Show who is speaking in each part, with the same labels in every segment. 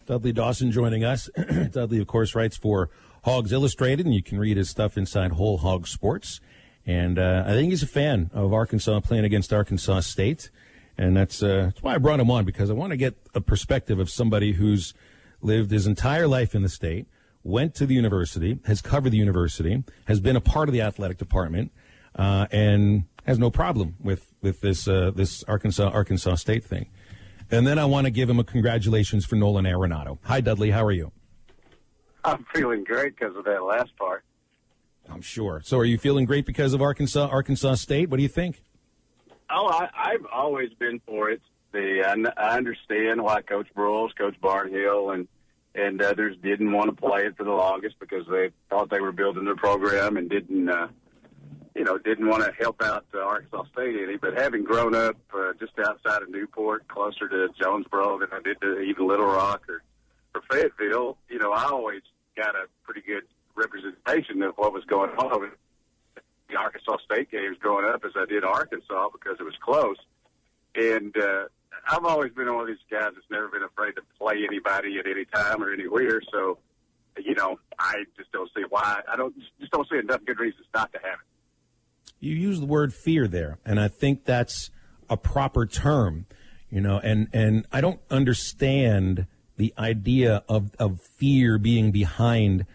Speaker 1: Dudley Dawson joining us. Dudley, of course, writes for Hawgs Illustrated, and you can read his stuff inside Whole Hog Sports. And I think he's a fan of Arkansas playing against Arkansas State. And that's why I brought him on, because I want to get a perspective of somebody who's lived his entire life in the state, went to the university, has covered the university, has been a part of the athletic department, and has no problem with this Arkansas State thing. And then I want to give him a congratulations for Nolan Arenado. Hi, Dudley. How are you?
Speaker 2: I'm feeling great because of that last part.
Speaker 1: I'm sure. So are you feeling great because of Arkansas State? What do you think?
Speaker 2: Oh, I've always been for it. I understand why Coach Broyles, Coach Barnhill, and others didn't want to play it for the longest because they thought they were building their program and didn't want to help out Arkansas State any. But having grown up just outside of Newport, closer to Jonesboro than I did to even Little Rock or Fayetteville, I always got a pretty good representation of what was going on with the Arkansas State games growing up as I did Arkansas because it was close. And I've always been one of these guys that's never been afraid to play anybody at any time or anywhere. So, I just don't see why. Just don't see enough good reasons not to have it.
Speaker 1: You use the word fear there, and I think that's a proper term, and I don't understand the idea of fear being behind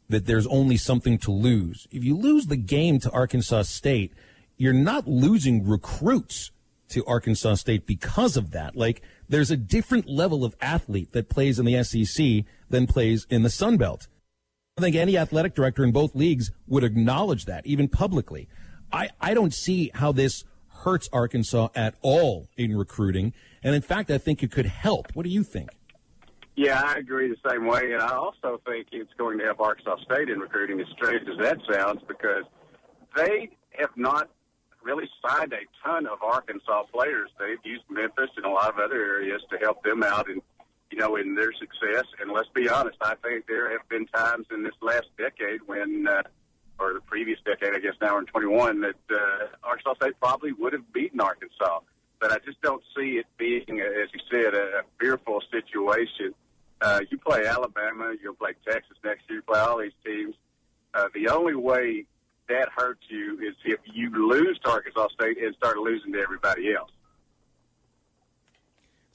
Speaker 1: that there's only something to lose. If you lose the game to Arkansas State, you're not losing recruits to Arkansas State because of that. Like, there's a different level of athlete that plays in the SEC than plays in the Sun Belt. I think any athletic director in both leagues would acknowledge that, even publicly. I don't see how this hurts Arkansas at all in recruiting. And, in fact, I think it could help. What do you think?
Speaker 2: Yeah, I agree the same way. And I also think it's going to help Arkansas State in recruiting, as strange as that sounds, because they have not really signed a ton of Arkansas players. They've used Memphis and a lot of other areas to help them out in their success. And let's be honest, I think there have been times in this last decade when or the previous decade, I guess now we're in 21, that Arkansas State probably would have beaten Arkansas. But I just don't see it being, as you said, a fearful situation. You play Alabama, you'll play Texas next year, you play all these teams. The only way that hurts you is if you lose to Arkansas State and start losing to everybody else.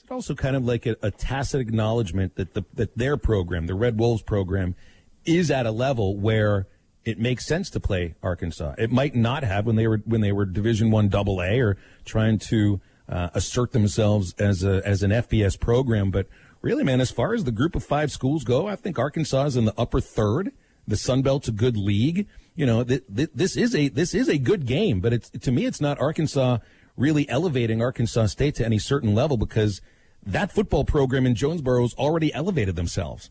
Speaker 1: It's also kind of like a tacit acknowledgement that their program, the Red Wolves program, is at a level where it makes sense to play Arkansas. It might not have when they were Division I AA or trying to assert themselves as an FBS program. But really, man, as far as the group of 5 schools go, I think Arkansas is in the upper third. The Sun Belt's a good league. This is a good game. But to me, it's not Arkansas really elevating Arkansas State to any certain level, because that football program in Jonesboro's already elevated themselves.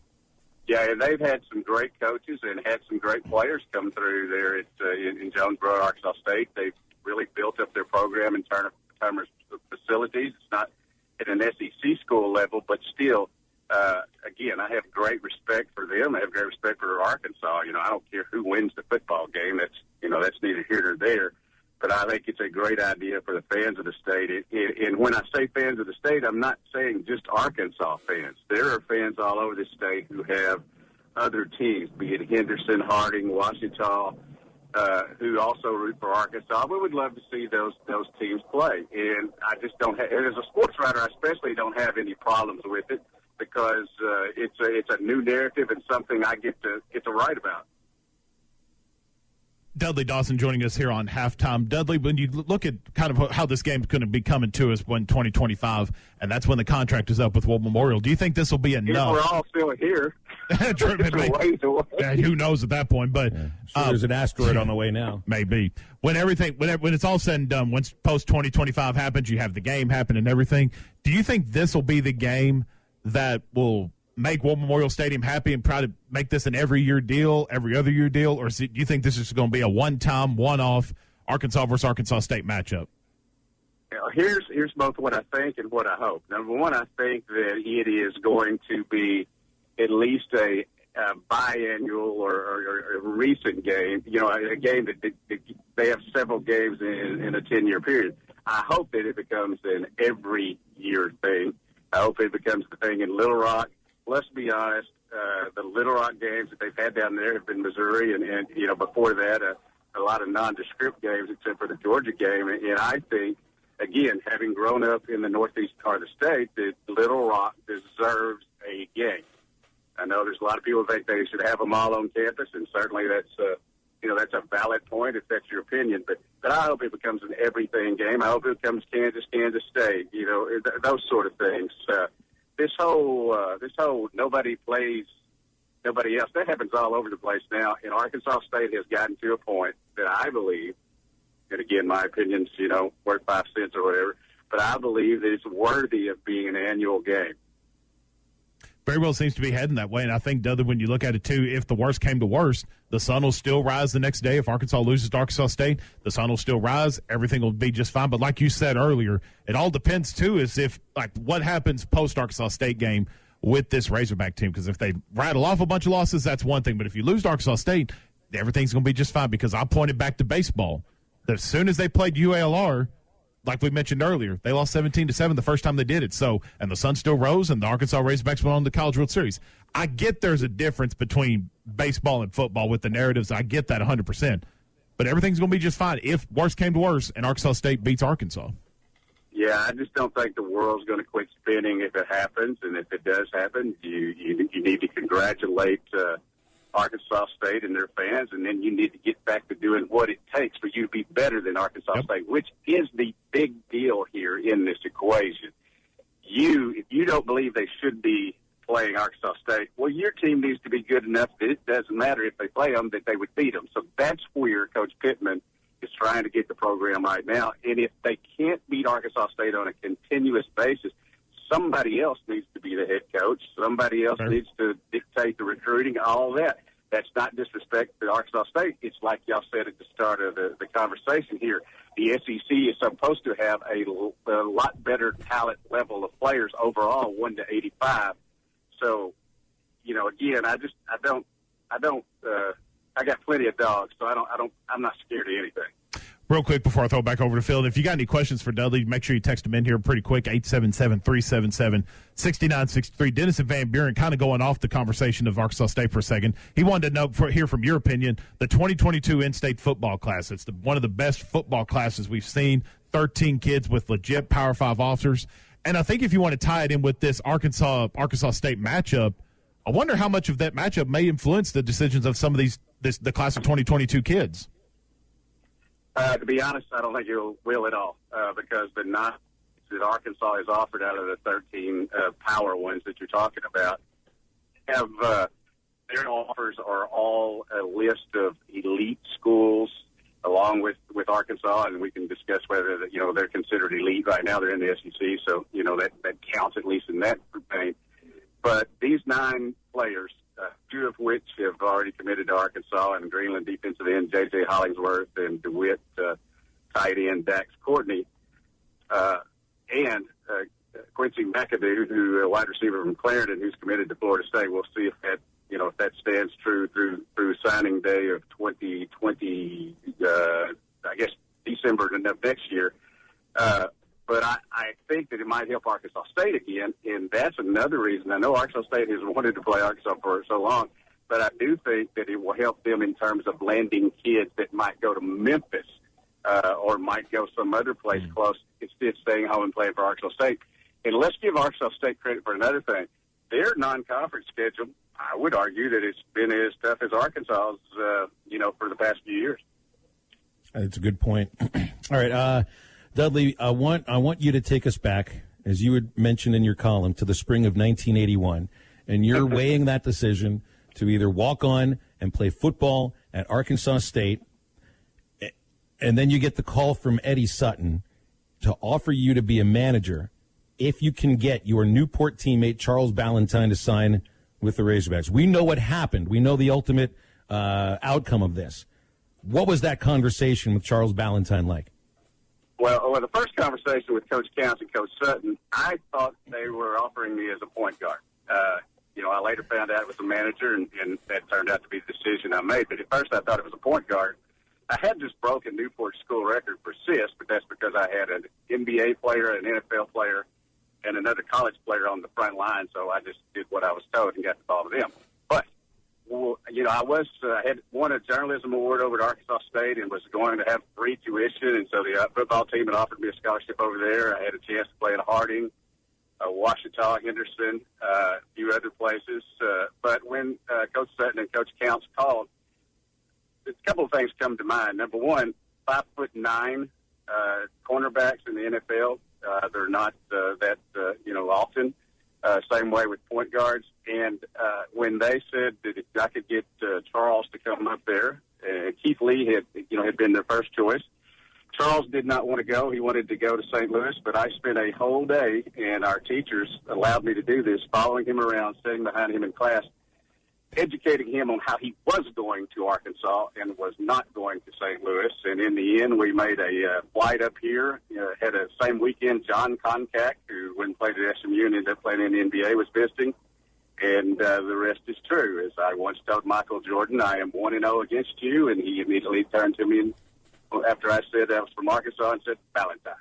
Speaker 2: Yeah, and they've had some great coaches and had some great players come through there in Jonesboro, Arkansas State. They've really built up their program in terms of facilities. It's not at an SEC school level, but still, again, I have great respect for them. I have great respect for Arkansas. I don't care who wins the football game. That's neither here nor there. But I think it's a great idea for the fans of the state. And when I say fans of the state, I'm not saying just Arkansas fans. There are fans all over the state who have other teams, be it Henderson, Harding, Washita, who also root for Arkansas. We would love to see those teams play. And I just don't have, as a sports writer, I especially don't have any problems with it, because it's a new narrative and something I get to write about.
Speaker 3: Dudley Dawson joining us here on Halftime. Dudley, when you look at kind of how this game's going to be coming to us when 2025, and that's when the contract is up with War Memorial, do you think this will be enough?
Speaker 2: We're all still here.
Speaker 3: Yeah, who knows at that point? But
Speaker 1: there's an asteroid on the way now.
Speaker 3: Maybe when it's all said and done, once post 2025 happens, you have the game happen and everything. Do you think this will be the game that will make War Memorial Stadium happy and try to make this an every year deal, every other year deal, or do you think this is going to be a one-time, one-off Arkansas versus Arkansas State matchup?
Speaker 2: Here's both what I think and what I hope. Number one, I think that it is going to be at least a biannual or a recent game, a game that they have several games in a 10-year period. I hope that it becomes an every year thing. I hope it becomes the thing in Little Rock, let's be honest, the Little Rock games that they've had down there have been Missouri, and before that, a lot of nondescript games except for the Georgia game. And I think, again, having grown up in the northeast part of the state, that Little Rock deserves a game. I know there's a lot of people who think they should have them all on campus, and certainly that's a valid point if that's your opinion. But I hope it becomes an everything game. I hope it becomes Kansas State. Those sort of things. This whole nobody plays nobody else. That happens all over the place now. And Arkansas State has gotten to a point that I believe, and again, my opinion's, worth 5 cents or whatever, but I believe that it's worthy of being an annual game.
Speaker 3: Very well seems to be heading that way, and I think, Dudley, when you look at it, too, if the worst came to worst, the sun will still rise the next day. If Arkansas loses to Arkansas State, the sun will still rise. Everything will be just fine. But like you said earlier, it all depends, too, as if, what happens post-Arkansas State game with this Razorback team. Because if they rattle off a bunch of losses, that's one thing. But if you lose to Arkansas State, everything's going to be just fine, because I pointed back to baseball. As soon as they played UALR, like we mentioned earlier, they lost 17-7 the first time they did it. So, and the sun still rose, and the Arkansas Razorbacks went on to the College World Series. I get there's a difference between baseball and football with the narratives. I get that 100%. But everything's going to be just fine if worst came to worst and Arkansas State beats Arkansas.
Speaker 2: Yeah, I just don't think the world's going to quit spinning if it happens. And if it does happen, you need to congratulate Arkansas State and their fans, and then you need to get back to doing what it takes for you to be better than Arkansas State, which is the big deal here in this equation. If you don't believe they should be playing Arkansas State, well, your team needs to be good enough that it doesn't matter if they play them, that they would beat them. So that's where Coach Pittman is trying to get the program right now. And if they can't beat Arkansas State on a continuous basis, somebody else needs to be the head coach. Somebody else needs to dictate the recruiting, all that. That's not disrespect to Arkansas State. It's like y'all said at the start of the conversation here. The SEC is supposed to have a lot better talent level of players overall, 1 to 85. So, again, I got plenty of dogs, so I'm not scared of anything.
Speaker 3: Real quick before I throw it back over to Phil, if you got any questions for Dudley, make sure you text them in here pretty quick, 877-377-6963. Dennis and Van Buren kind of going off the conversation of Arkansas State for a second. He wanted to hear from your opinion, the 2022 in-state football class. It's one of the best football classes we've seen, 13 kids with legit Power 5 officers. And I think if you want to tie it in with this Arkansas State matchup, I wonder how much of that matchup may influence the decisions of some of the class of 2022 kids.
Speaker 2: To be honest, I don't think it will at all, because the 9 that Arkansas has offered out of the 13 power ones that you're talking about have their offers are all a list of elite schools along with Arkansas, and we can discuss whether they're considered elite right now. They're in the SEC, so that counts at least in that vein. But these 9 players, 2 of which have already committed to Arkansas, and Greenland defensive end J.J. Hollingsworth and DeWitt tight end Dax Courtney, and Quincy McAdoo, who a wide receiver from Clarendon, who's committed to Florida State. We'll see if that if that stands true through signing day of 2020. I guess December of next year. But I think that it might help Arkansas State again, and that's another reason. I know Arkansas State has wanted to play Arkansas for so long, but I do think that it will help them in terms of landing kids that might go to Memphis or might go some other place close instead of staying home and playing for Arkansas State. And let's give Arkansas State credit for another thing. Their non-conference schedule, I would argue that it's been as tough as Arkansas's, for the past few years.
Speaker 1: That's a good point. All right, Dudley, I want you to take us back, as you had mentioned in your column, to the spring of 1981, and you're weighing that decision to either walk on and play football at Arkansas State, and then you get the call from Eddie Sutton to offer you to be a manager if you can get your Newport teammate Charles Ballantyne to sign with the Razorbacks. We know what happened. We know the ultimate outcome of this. What was that conversation with Charles Ballantyne like?
Speaker 2: Well, the first conversation with Coach Counts and Coach Sutton, I thought they were offering me as a point guard. I later found out it was a manager, and that turned out to be the decision I made. But at first I thought it was a point guard. I had just broken Newport's school record for assists, but that's because I had an NBA player, an NFL player, and another college player on the front line, so I just did what I was told and got the ball to them. But, well, you know, I had won a journalism award over at Arkansas State and was going to have free tuition, and so the football team had offered me a scholarship over there. I had a chance to play at Harding, Washita, Henderson, a few other places. But when Coach Sutton and Coach Counts called, a couple of things come to mind. Number one, 5'9" cornerbacks in the NFL. They're not that often. Same way with point guards. And when they said that if I could get Charles to come up there, Keith Lee had been their first choice. Charles did not want to go. He wanted to go to St. Louis, but I spent a whole day, and our teachers allowed me to do this, following him around, sitting behind him in class, educating him on how he was going to Arkansas and was not going to St. Louis. And in the end, we made a flight up here. Had a same weekend, John Koncak, who went and played at SMU and ended up playing in the NBA, was visiting. And the rest is true. As I once told Michael Jordan, I am 1-0 against you, and he immediately turned to me after I said I was from Arkansas and said, Valentine.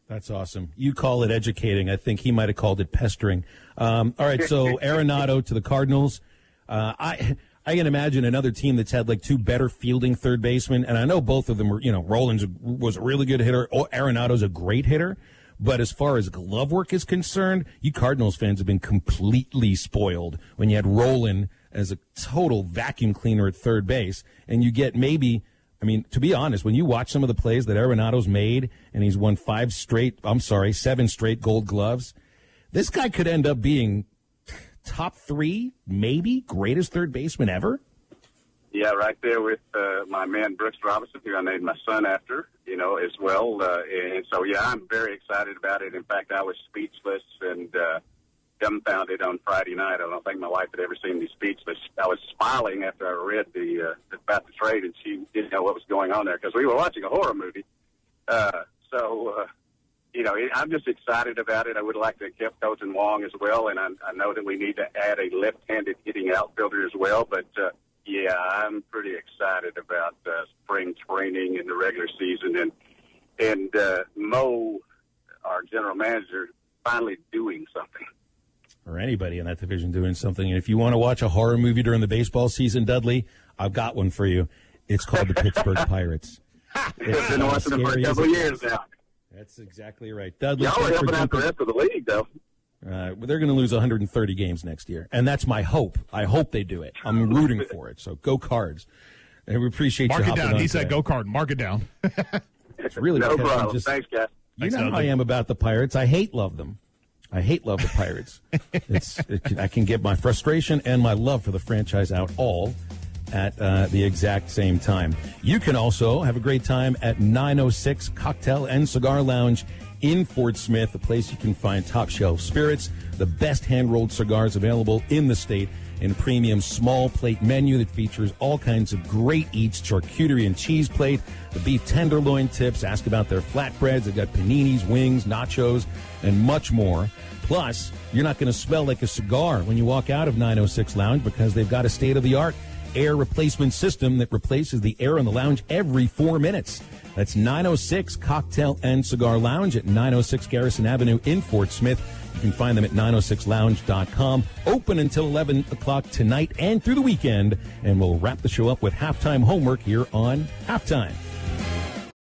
Speaker 1: That's awesome. You call it educating. I think he might have called it pestering. All right, so Arenado to the Cardinals. I can imagine another team that's had like two better fielding third basemen, and I know both of them were, Rollins was a really good hitter. Arenado's a great hitter. But as far as glove work is concerned, you Cardinals fans have been completely spoiled when you had Roland as a total vacuum cleaner at third base, and you get to be honest, when you watch some of the plays that Arenado's made, and he's won 7 straight Gold Gloves, this guy could end up being top 3, maybe greatest third baseman ever.
Speaker 2: Yeah, right there with my man Brooks Robinson, who I named my son after, as well. And so, yeah, I'm very excited about it. In fact, I was speechless and dumbfounded on Friday night. I don't think my wife had ever seen me speechless. I was smiling after I read about the trade, and she didn't know what was going on there because we were watching a horror movie. I'm just excited about it. I would like to have kept coaching Wong as well, and I know that we need to add a left-handed hitting outfielder as well. But, yeah, I'm pretty excited about spring training and the regular season and Mo, our general manager, finally doing something.
Speaker 1: Or anybody in that division doing something. And if you want to watch a horror movie during the baseball season, Dudley, I've got one for you. It's called the Pittsburgh Pirates.
Speaker 2: It's been watching them for a couple of years now.
Speaker 1: That's exactly right. Dudley,
Speaker 2: y'all are helping out the rest of the league, though.
Speaker 1: They're going to lose 130 games next year, and that's my hope. I hope they do it. I'm rooting for it. So go Cards. And we appreciate you hopping on.
Speaker 3: Mark it down. He said go Card. Mark it down.
Speaker 1: It's really
Speaker 2: no problem. Thanks, guys.
Speaker 1: You know how I am about the Pirates. I love them. I love the Pirates. I can get my frustration and my love for the franchise out all at the exact same time. You can also have a great time at 906 Cocktail and Cigar Lounge in Fort Smith, a place you can find top shelf spirits, the best hand-rolled cigars available in the state, and a premium small plate menu that features all kinds of great eats, charcuterie and cheese plate, the beef tenderloin tips, ask about their flatbreads. They've got paninis, wings, nachos, and much more. Plus, you're not going to smell like a cigar when you walk out of 906 Lounge because they've got a state-of-the-art air replacement system that replaces the air in the lounge every 4 minutes. That's 906 Cocktail and Cigar Lounge at 906 Garrison Avenue in Fort Smith. You can find them at 906lounge.com. Open until 11 o'clock tonight and through the weekend. And we'll wrap the show up with halftime homework here on Halftime.